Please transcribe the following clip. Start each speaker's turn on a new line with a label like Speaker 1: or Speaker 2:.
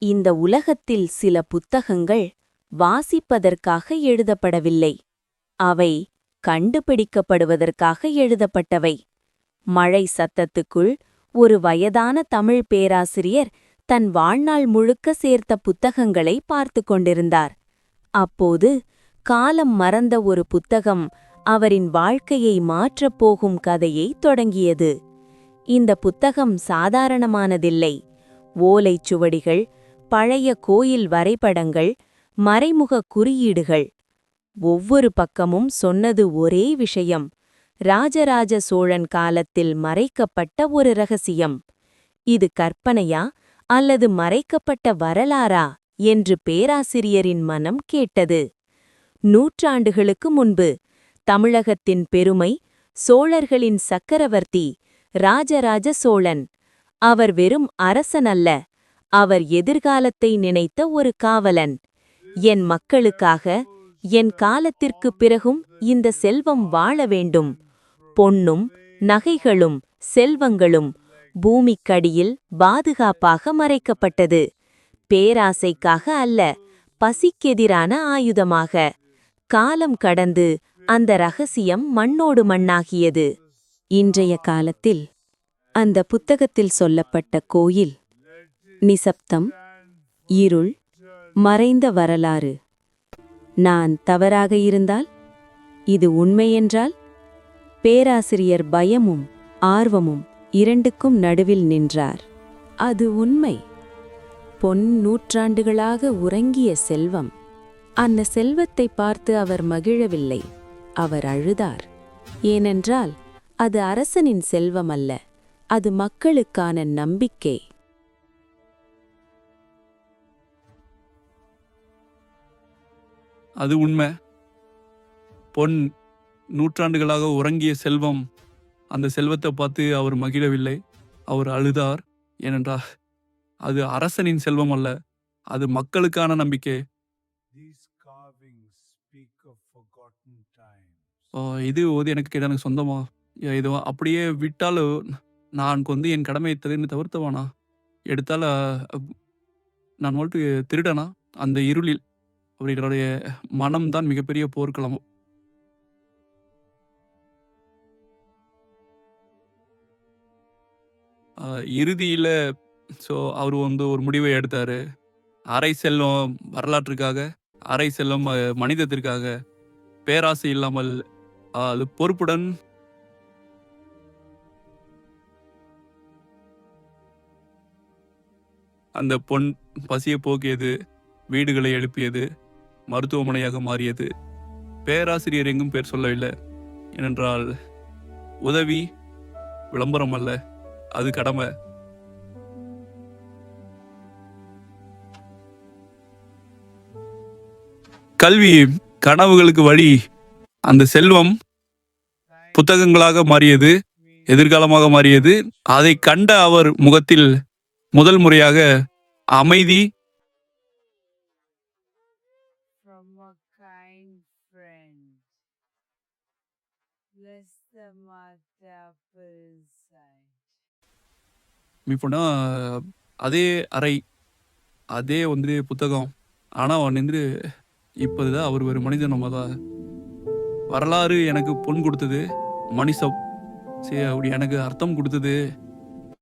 Speaker 1: இந்த உலகத்தில் சில புத்தகங்கள் வாசிப்பதற்காக எழுதப்படவில்லை. அவை கண்டுபிடிக்கப்படுவதற்காக எழுதப்பட்டவை. மழை சத்தத்துக்குள் ஒரு வயதான தமிழ் பேராசிரியர் தன் வாழ்நாள் முழுக்க சேர்த்த புத்தகங்களை பார்த்து கொண்டிருந்தார். அப்போது காலம் மறந்த ஒரு புத்தகம் அவரின் வாழ்க்கையை மாற்றப் போகும் கதையை தொடங்கியது. இந்த புத்தகம் சாதாரணமானதில்லை. ஓலைச் சுவடிகள், பழைய கோயில் வரைபடங்கள், மறைமுக குறியீடுகள். ஒவ்வொரு பக்கமும் சொன்னது ஒரே விஷயம்: ராஜராஜ சோழன் காலத்தில் மறைக்கப்பட்ட ஒரு ரகசியம். இது கற்பனையா அல்லது மறைக்கப்பட்ட வரலாறா என்று பேராசிரியரின் மனம் கேட்டது. நூற்றாண்டுகளுக்கு முன்பு தமிழகத்தின் பெருமை, சோழர்களின் சக்கரவர்த்தி ராஜராஜ சோழன். அவர் வெறும் அரசன் அல்ல, அவர் எதிர்காலத்தை நினைத்த ஒரு காவலன். என் மக்களுக்காக, என் காலத்திற்குப் பிறகும் இந்த செல்வம் வாழ வேண்டும். பொன்னும் நகைகளும் செல்வங்களும் பூமிக்கடியில் பாதுகாப்பாக மறைக்கப்பட்டது. பேராசைக்காக அல்ல, பசிக்கெதிரான ஆயுதமாக. காலம் கடந்து அந்த ரகசியம் மண்ணோடு மண்ணாகியது. இன்றைய காலத்தில் அந்த புத்தகத்தில் சொல்லப்பட்ட கோயில் நிசப்தம், இருள், மறைந்த வரலாறு. நான் தவறாக இருந்தால், இது உண்மையென்றால்? பேராசிரியர் பயமும் ஆர்வமும் இரண்டுக்கும் நடுவில் நின்றார். அது உண்மை. பொன் நூற்றாண்டுகளாக உறங்கிய செல்வம். அந்த செல்வத்தை பார்த்து அவர் மகிழவில்லை, அவர் அழுதார். ஏனென்றால் அது அரசனின் செல்வம் அல்ல, அது மக்களுக்கான நம்பிக்கை.
Speaker 2: அது உண்மை. பொன் நூற்றாண்டுகளாக உறங்கிய செல்வம். அந்த செல்வத்தை பார்த்து அவர் மகிழவில்லை, அவர் அழுதார். ஏனென்றால் அது அரசனின் செல்வம் அல்ல, அது மக்களுக்கான நம்பிக்கை. இது எனக்கு எனக்கு சொந்தமா? இது அப்படியே விட்டாலும் நான் என் கடமை தவிர்த்தவானா? எடுத்தால நான் மட்டும் திருடனா? அந்த இருளில் அவர்களுடைய மனம்தான் மிகப்பெரிய போர்க்களம். இறுதியில் அவர் ஒரு முடிவை எடுத்தார். அரை செல்வம் வரலாற்றுக்காக, அரை செல்வம் மனிதத்திற்காக. பேராசை இல்லாமல் அது பொறுப்புடன். அந்த பொன் பசியை போக்கியது, வீடுகளை எழுப்பியது, மருத்துவமனையாக மாறியது. பேராசிரியர் எங்கும் பேர் சொல்லவில்லை. ஏனென்றால் உதவி விளம்பரம் அல்ல, அது கடமை. கல்வி கனவுகளுக்கு வழி. அந்த செல்வம் புத்தகங்களாக மாறியது, எதிர்காலமாக மாறியது. அதை கண்ட அவர் முகத்தில் முதல் முறையாக அமைதி. இப்போனா அதே அறை, அதே புத்தகம். ஆனால் இப்போதான் அவர் ஒரு மனிதன். நம்ம தான் வரலாறு எனக்கு பொன் கொடுத்தது, மனுஷம் சரி அப்படி எனக்கு அர்த்தம் கொடுத்தது.